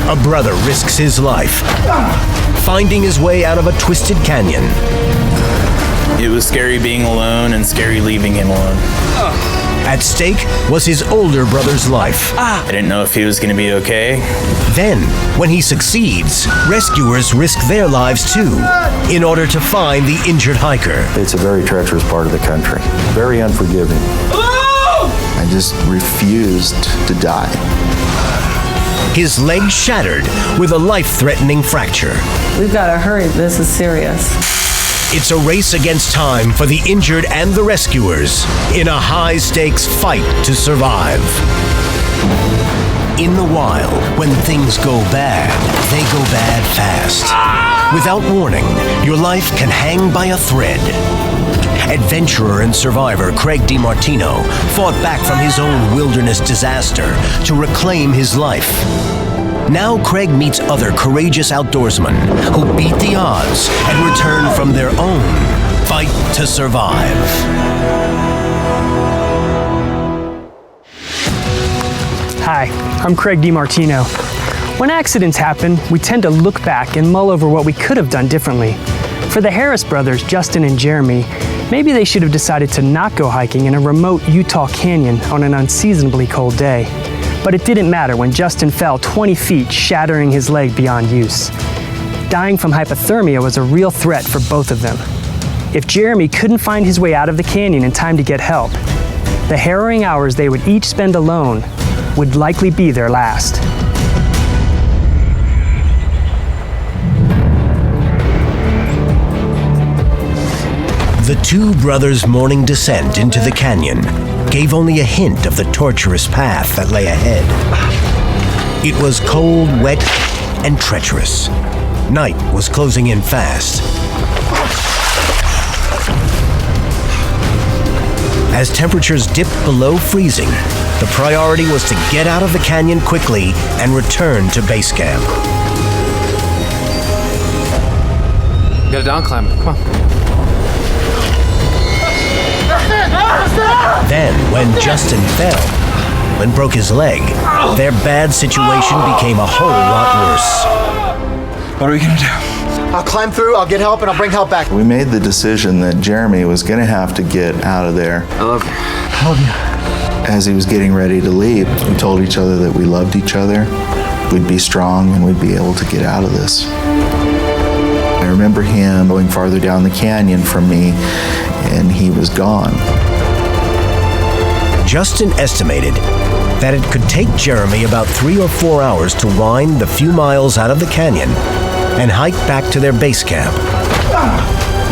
a brother risks his life, finding his way out of a twisted canyon. It was scary being alone and scary leaving him alone. At stake was his older brother's life. I didn't know if he was going to be okay. Then, when he succeeds, rescuers risk their lives too, in order to find the injured hiker. It's a very treacherous part of the country, very unforgiving. I just refused to die. His leg shattered with a life-threatening fracture. We've got to hurry, this is serious. It's a race against time for the injured and the rescuers in a high-stakes fight to survive. In the wild, when things go bad, they go bad fast. Without warning, your life can hang by a thread. Adventurer and survivor Craig DiMartino fought back from his own wilderness disaster to reclaim his life. Now Craig meets other courageous outdoorsmen who beat the odds and return from their own fight to survive. Hi, I'm Craig DiMartino. When accidents happen, we tend to look back and mull over what we could have done differently. For the Harris brothers, Justin and Jeremy, maybe they should have decided to not go hiking in a remote Utah canyon on an unseasonably cold day. But it didn't matter when Justin fell 20 feet, shattering his leg beyond use. Dying from hypothermia was a real threat for both of them. If Jeremy couldn't find his way out of the canyon in time to get help, the harrowing hours they would each spend alone would likely be their last. The two brothers' morning descent into the canyon gave only a hint of the torturous path that lay ahead. It was cold, wet, and treacherous. Night was closing in fast. As temperatures dipped below freezing, the priority was to get out of the canyon quickly and return to base camp. You gotta down climb, come on. Then, when Justin fell and broke his leg, their bad situation became a whole lot worse. What are we gonna do? I'll climb through, I'll get help, and I'll bring help back. We made the decision that Jeremy was going to have to get out of there. I love you. I love you. As he was getting ready to leave, we told each other that we loved each other, we'd be strong, and we'd be able to get out of this. I remember him going farther down the canyon from me, and he was gone. Justin estimated that it could take Jeremy about 3 or 4 hours to wind the few miles out of the canyon and hike back to their base camp.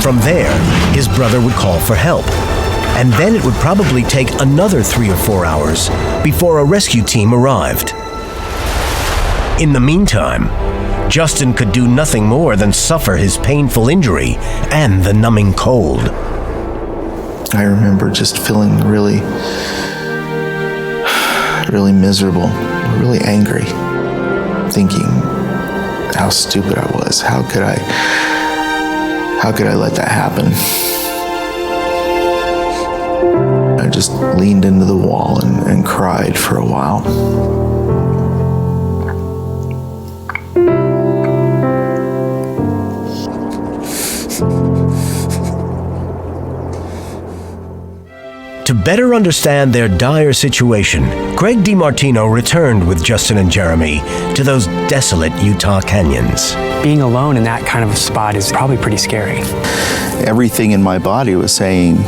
From there, his brother would call for help, and then it would probably take another 3 or 4 hours before a rescue team arrived. In the meantime, Justin could do nothing more than suffer his painful injury and the numbing cold. I remember just feeling really miserable, really angry, thinking how stupid I was. How could I let that happen? I just leaned into the wall and cried for a while. To better understand their dire situation, Craig DiMartino returned with Justin and Jeremy to those desolate Utah canyons. Being alone in that kind of a spot is probably pretty scary. Everything in my body was saying,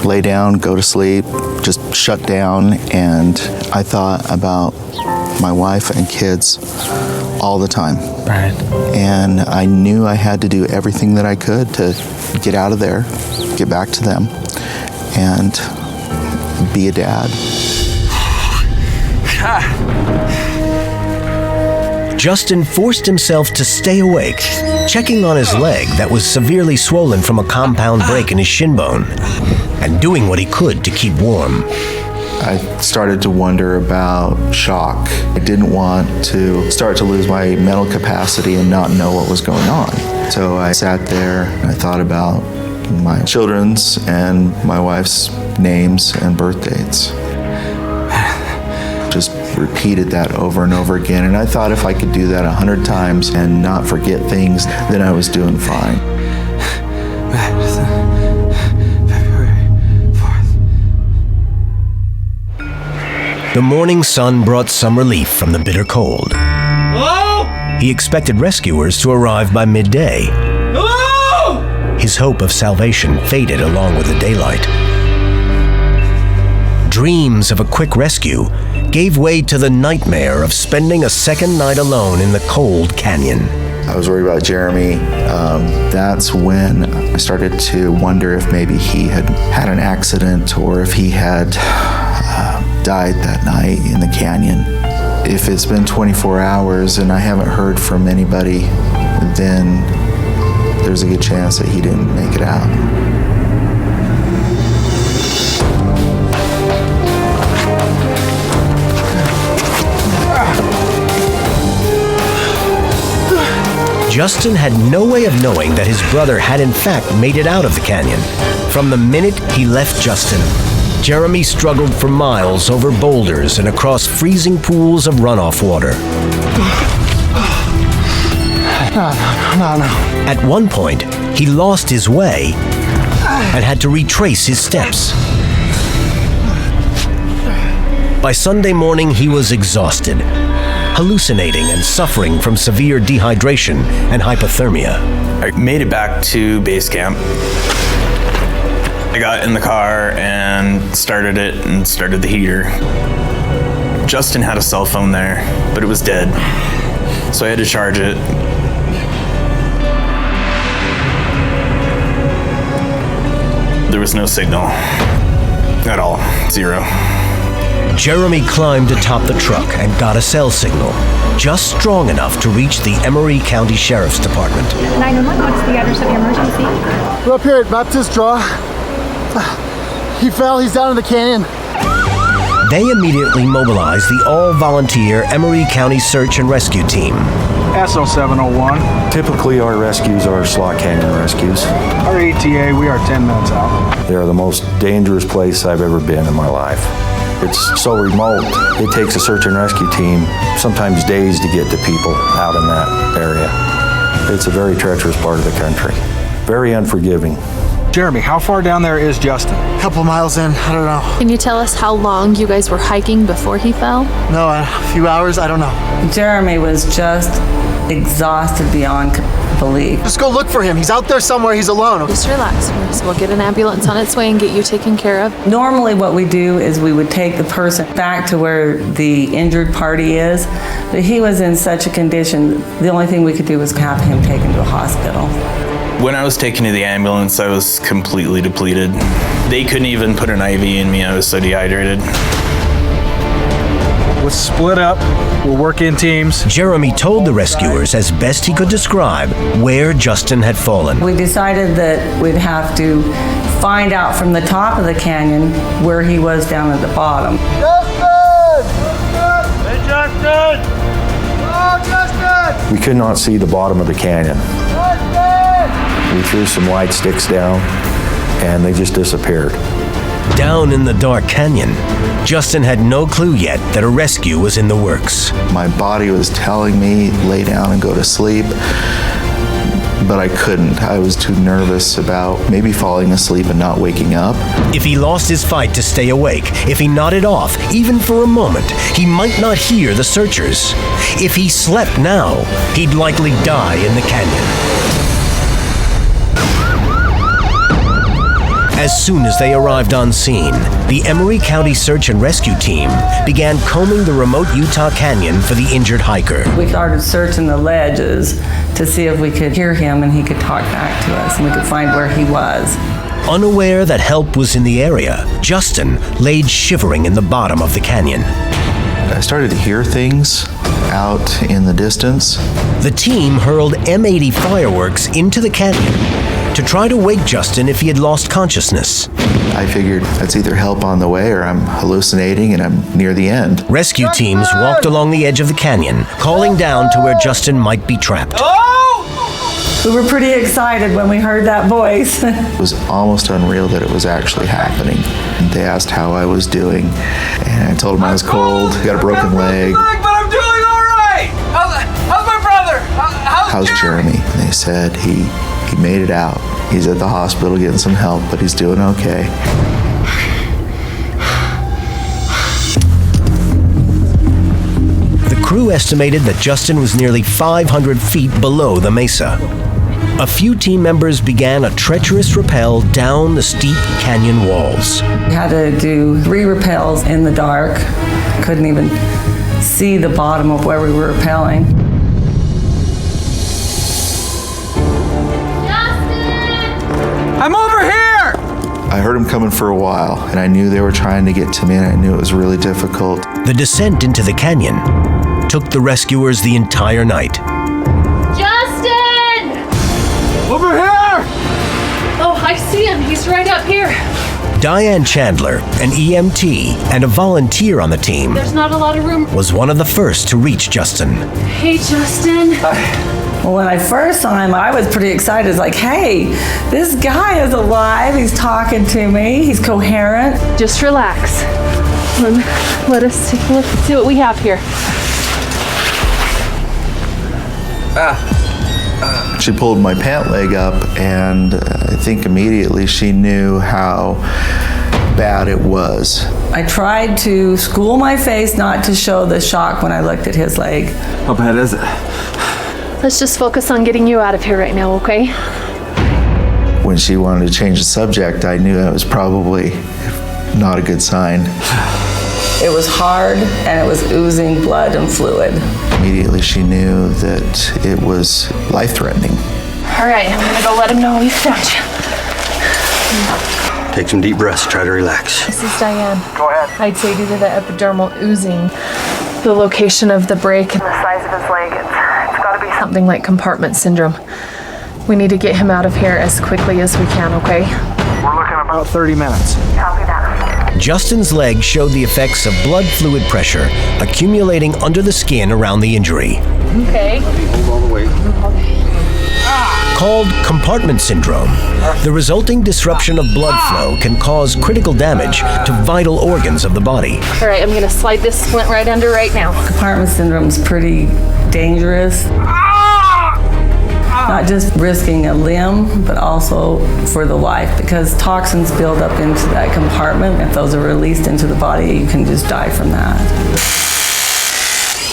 lay down, go to sleep, just shut down. And I thought about my wife and kids all the time. Right. And I knew I had to do everything that I could to get out of there, get back to them, and be a dad. Justin forced himself to stay awake, checking on his leg that was severely swollen from a compound break in his shin bone, and doing what he could to keep warm. I started to wonder about shock. I didn't want to start to lose my mental capacity and not know what was going on. So I sat there and I thought about my children's and my wife's names and birth dates. Just repeated that over and over again. And I thought if I could do that 100 times and not forget things, then I was doing fine. February 4th. The morning sun brought some relief from the bitter cold. Hello? He expected rescuers to arrive by midday. Hello? His hope of salvation faded along with the daylight. Dreams of a quick rescue gave way to the nightmare of spending a second night alone in the cold canyon. I was worried about Jeremy. That's when I started to wonder if maybe he had had an accident or if he had died that night in the canyon. If it's been 24 hours and I haven't heard from anybody, then there's a good chance that he didn't make it out. Justin had no way of knowing that his brother had in fact made it out of the canyon. From the minute he left Justin, Jeremy struggled for miles over boulders and across freezing pools of runoff water. No. At one point, he lost his way and had to retrace his steps. By Sunday morning, he was exhausted, hallucinating and suffering from severe dehydration and hypothermia. I made it back to base camp. I got in the car and started it and started the heater. Justin had a cell phone there, but it was dead. So I had to charge it. There was no signal at all, zero. Jeremy climbed atop the truck and got a cell signal, just strong enough to reach the Emery County Sheriff's Department. 911, what's the address of your emergency? We're up here at Baptist Draw. He fell, he's down in the canyon. They immediately mobilized the all-volunteer Emery County Search and Rescue Team. SO701. Typically, our rescues are slot canyon rescues. Our ETA, we are 10 minutes out. They are the most dangerous place I've ever been in my life. It's so remote, it takes a search and rescue team sometimes days to get to people out in that area. It's a very treacherous part of the country. Very unforgiving. Jeremy, how far down there is Justin? A couple miles in, I don't know. Can you tell us how long you guys were hiking before he fell? No, a few hours, I don't know. Jeremy was just exhausted beyond belief. Just go look for him. He's out there somewhere. He's alone. Just relax, Maurice. We'll get an ambulance on its way and get you taken care of. Normally what we do is we would take the person back to where the injured party is, but he was in such a condition, the only thing we could do was have him taken to a hospital. When I was taken to the ambulance, I was completely depleted. They couldn't even put an IV in me. I was so dehydrated. Let's split up. We'll work in teams. Jeremy told the rescuers, as best he could describe, where Justin had fallen. We decided that we'd have to find out from the top of the canyon where he was down at the bottom. Justin! Hey, Justin! Oh, Justin! We could not see the bottom of the canyon. Justin! We threw some light sticks down, and they just disappeared. Down in the dark canyon, Justin had no clue yet that a rescue was in the works. My body was telling me, lay down and go to sleep, but I couldn't. I was too nervous about maybe falling asleep and not waking up. If he lost his fight to stay awake, if he nodded off, even for a moment, he might not hear the searchers. If he slept now, he'd likely die in the canyon. As soon as they arrived on scene, the Emery County Search and Rescue Team began combing the remote Utah Canyon for the injured hiker. We started searching the ledges to see if we could hear him and he could talk back to us and we could find where he was. Unaware that help was in the area, Justin laid shivering in the bottom of the canyon. I started to hear things out in the distance. The team hurled M80 fireworks into the canyon to try to wake Justin if he had lost consciousness. I figured that's either help on the way or I'm hallucinating and I'm near the end. Rescue teams walked along the edge of the canyon, calling down to where Justin might be trapped. We were pretty excited when we heard that voice. It was almost unreal that it was actually happening. And they asked how I was doing, And I told him I was cold, got a broken leg. But I'm doing all right. How's my brother? How's Jeremy? And they said he made it out. He's at the hospital getting some help, but he's doing okay. The crew estimated that Justin was nearly 500 feet below the mesa. A few team members began a treacherous rappel down the steep canyon walls. We had to do 3 rappels in the dark. Couldn't even see the bottom of where we were rappelling. I'm over here! I heard him coming for a while, and I knew they were trying to get to me, and I knew it was really difficult. The descent into the canyon took the rescuers the entire night. Justin! Over here! Oh, I see him. He's right up here. Diane Chandler, an EMT and a volunteer on the team, There's not a lot of room. was one of the first to reach Justin. Hey, Justin. Well, when I first saw him, I was pretty excited. It's like, hey, this guy is alive. He's talking to me. He's coherent. Just relax. Let us take a look and see what we have here. She pulled my pant leg up, and I think immediately she knew how bad it was. I tried to school my face not to show the shock when I looked at his leg. How bad is it? Let's just focus on getting you out of here right now, okay? When she wanted to change the subject, I knew that was probably not a good sign. It was hard, and it was oozing blood and fluid. Immediately she knew that it was life-threatening. All right, I'm gonna go let him know we found you. Take some deep breaths, try to relax. This is Diane. Go ahead. I'd say due to the epidermal oozing, the location of the break, and the size of his leg, it's gotta be something like compartment syndrome. We need to get him out of here as quickly as we can, okay? We're looking about 30 minutes. Copy that. Justin's leg showed the effects of blood fluid pressure accumulating under the skin around the injury. Okay. Hold all the weight. Called compartment syndrome, the resulting disruption of blood flow can cause critical damage to vital organs of the body. All right, I'm gonna slide this splint right under right now. Compartment syndrome is pretty dangerous. Not just risking a limb, but also for the life, because toxins build up into that compartment. If those are released into the body, you can just die from that.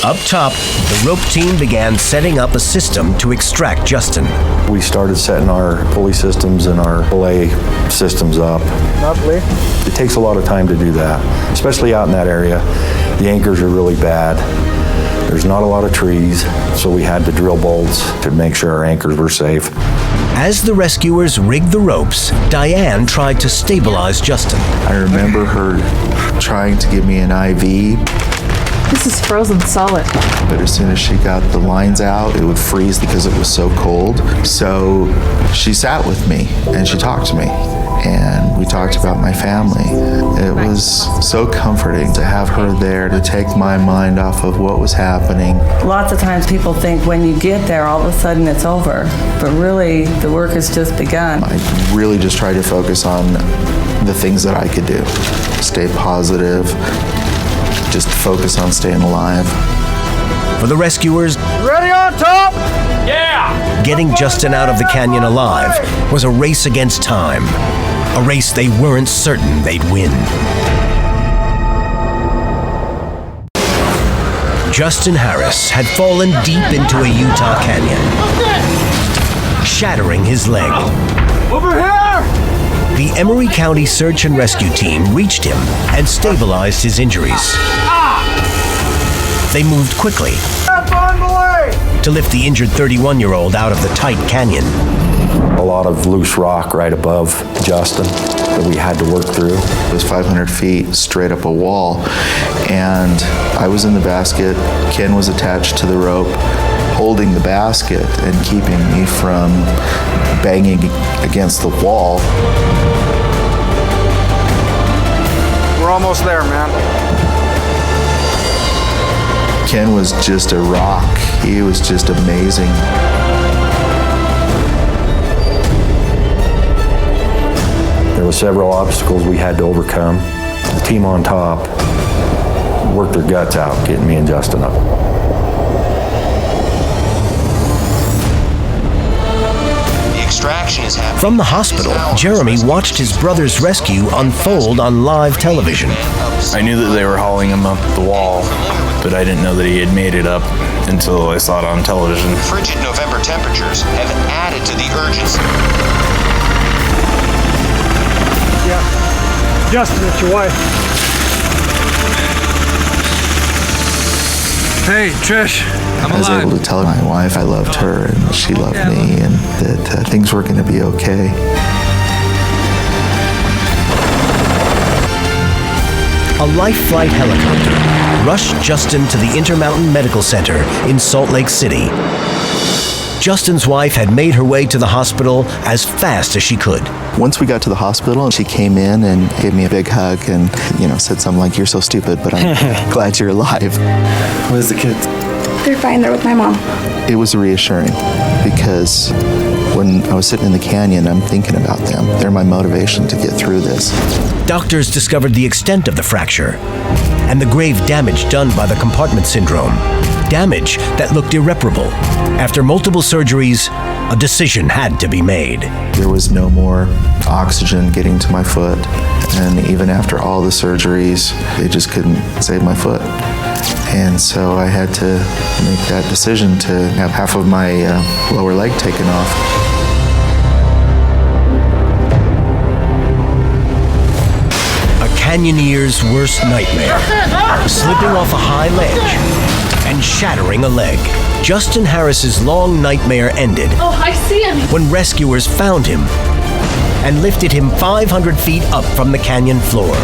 Up top, the rope team began setting up a system to extract Justin. We started setting our pulley systems and our belay systems up. Lovely. It takes a lot of time to do that, especially out in that area. The anchors are really bad. There's not a lot of trees, so we had to drill bolts to make sure our anchors were safe. As the rescuers rigged the ropes, Diane tried to stabilize Justin. I remember her trying to give me an IV, This is frozen solid. but as soon as she got the lines out, it would freeze because it was so cold. So she sat with me and she talked to me, and we talked about my family. It was so comforting to have her there to take my mind off of what was happening. Lots of times people think when you get there, all of a sudden it's over. But really, the work has just begun. I really just tried to focus on the things that I could do. Stay positive, just focus on staying alive. For the rescuers, Ready on top? Yeah! getting Justin out of the canyon alive was a race against time. A race they weren't certain they'd win. Justin Harris had fallen deep into a Utah canyon, shattering his leg. Over here! The Emery County Search and Rescue Team reached him and stabilized his injuries. They moved quickly to lift the injured 31-year-old out of the tight canyon. A lot of loose rock right above Justin that we had to work through. It was 500 feet straight up a wall, and I was in the basket. Ken was attached to the rope, holding the basket and keeping me from banging against the wall. We're almost there, man. Ken was just a rock. He was just amazing. There were several obstacles we had to overcome. The team on top worked their guts out getting me and Justin up. From the hospital, Jeremy watched his brother's rescue unfold on live television. I knew that they were hauling him up the wall, but I didn't know that he had made it up until I saw it on television. Frigid November temperatures have added to the urgency. Yeah. Justin, it's your wife. Hey, Trish. I was able to tell my wife I loved her and she loved me, and that things were going to be okay. A life flight helicopter rushed Justin to the Intermountain Medical Center in Salt Lake City. Justin's wife had made her way to the hospital as fast as she could. Once we got to the hospital, she came in and gave me a big hug and, said something like, "You're so stupid, but I'm glad you're alive." Where's the kids? They're fine. They're with my mom. It was reassuring because when I was sitting in the canyon, I'm thinking about them. They're my motivation to get through this. Doctors discovered the extent of the fracture and the grave damage done by the compartment syndrome. Damage that looked irreparable. After multiple surgeries, a decision had to be made. There was no more oxygen getting to my foot, and even after all the surgeries, they just couldn't save my foot. And so I had to make that decision to have half of my lower leg taken off. A canyoneer's worst nightmare. Slipping off a high ledge and shattering a leg. Justin Harris's long nightmare ended. Oh, I see him. When rescuers found him and lifted him 500 feet up from the canyon floor.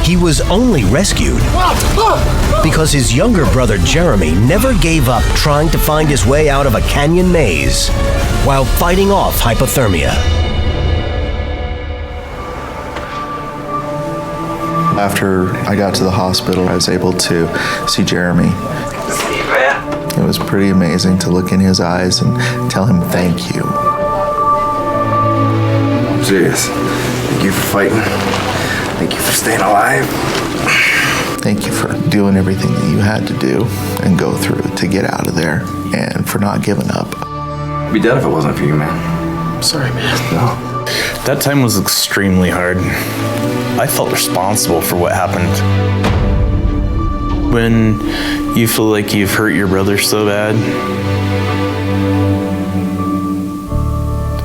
He was only rescued because his younger brother Jeremy never gave up trying to find his way out of a canyon maze while fighting off hypothermia. After I got to the hospital, I was able to see Jeremy. It was pretty amazing to look in his eyes and tell him thank you. I'm serious. Thank you for fighting. Thank you for staying alive. Thank you for doing everything that you had to do and go through to get out of there, and for not giving up. I'd be dead if it wasn't for you, man. I'm sorry, man. No. That time was extremely hard. I felt responsible for what happened. When you feel like you've hurt your brother so bad,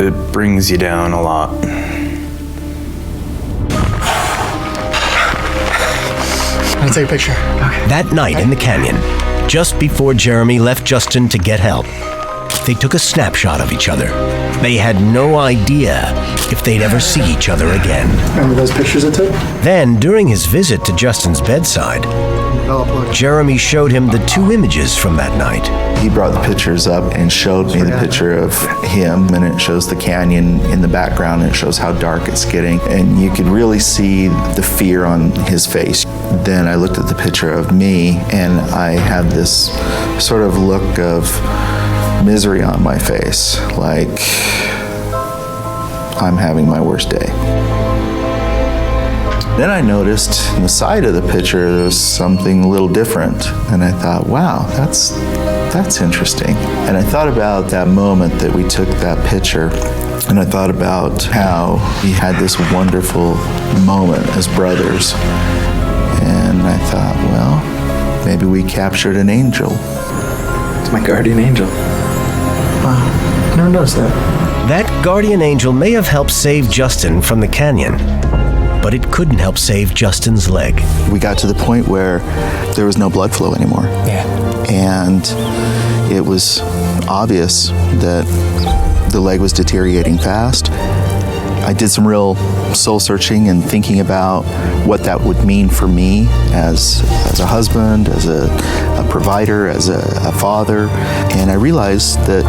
it brings you down a lot. I'm gonna take a picture. Okay. That night in the canyon, just before Jeremy left Justin to get help, they took a snapshot of each other. They had no idea if they'd ever see each other again. Remember those pictures I took? Then, during his visit to Justin's bedside, Jeremy showed him the two images from that night. He brought the pictures up and showed me the picture of him, and it shows the canyon in the background, and it shows how dark it's getting, and you could really see the fear on his face. Then I looked at the picture of me, and I had this sort of look of misery on my face, like I'm having my worst day. Then I noticed on the side of the picture there was something a little different, and I thought, wow, that's interesting. And I thought about that moment that we took that picture, and I thought about how we had this wonderful moment as brothers. And I thought, well, maybe we captured an angel. It's my guardian angel. Wow, I never noticed that. That guardian angel may have helped save Justin from the canyon, but it couldn't help save Justin's leg. We got to the point where there was no blood flow anymore. Yeah. And it was obvious that the leg was deteriorating fast. I did some real soul searching and thinking about what that would mean for me as a husband, as a provider, as a father. And I realized that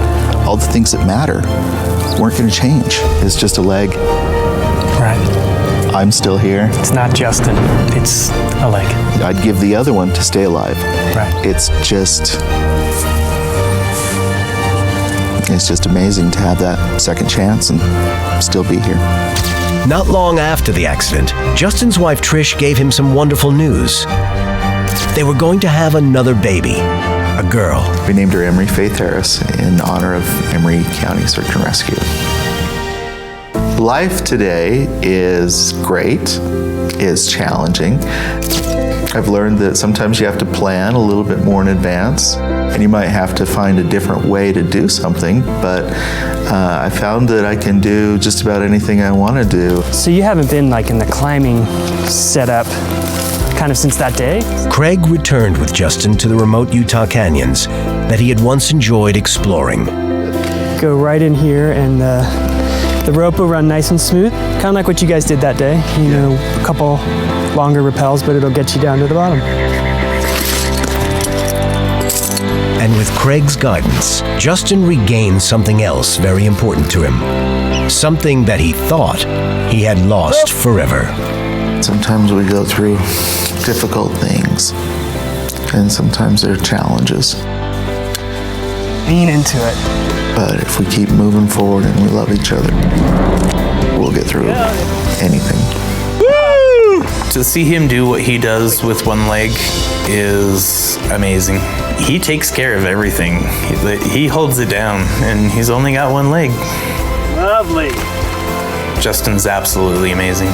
all the things that matter weren't going to change. It's just a leg. Right. I'm still here. It's not Justin, it's a leg. I'd give the other one to stay alive. Right. It's just amazing to have that second chance and still be here. Not long after the accident, Justin's wife Trish gave him some wonderful news. They were going to have another baby, a girl. We named her Emery Faith Harris in honor of Emery County Search and Rescue. Life today is great, is challenging. I've learned that sometimes you have to plan a little bit more in advance, and you might have to find a different way to do something, but I found that I can do just about anything I want to do. So you haven't been like in the climbing setup kind of since that day? Craig returned with Justin to the remote Utah canyons that he had once enjoyed exploring. Go right in here, and the rope will run nice and smooth, kind of like what you guys did that day. You know, a couple longer rappels, but it'll get you down to the bottom. And with Craig's guidance, Justin regained something else very important to him. Something that he thought he had lost forever. Sometimes we go through difficult things, and sometimes there are challenges. Lean into it. But if we keep moving forward and we love each other, we'll get through anything. Woo! To see him do what he does with one leg is amazing. He takes care of everything. He holds it down, and he's only got one leg. Lovely. Justin's absolutely amazing.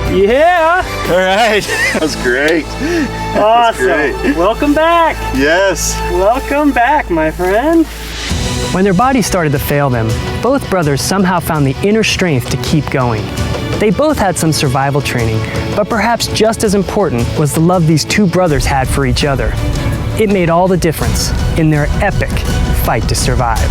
Yeah. All right. That's great. Awesome. That's great. Welcome back. Yes. Welcome back, my friend. When their bodies started to fail them, both brothers somehow found the inner strength to keep going. They both had some survival training, but perhaps just as important was the love these two brothers had for each other. It made all the difference in their epic fight to survive.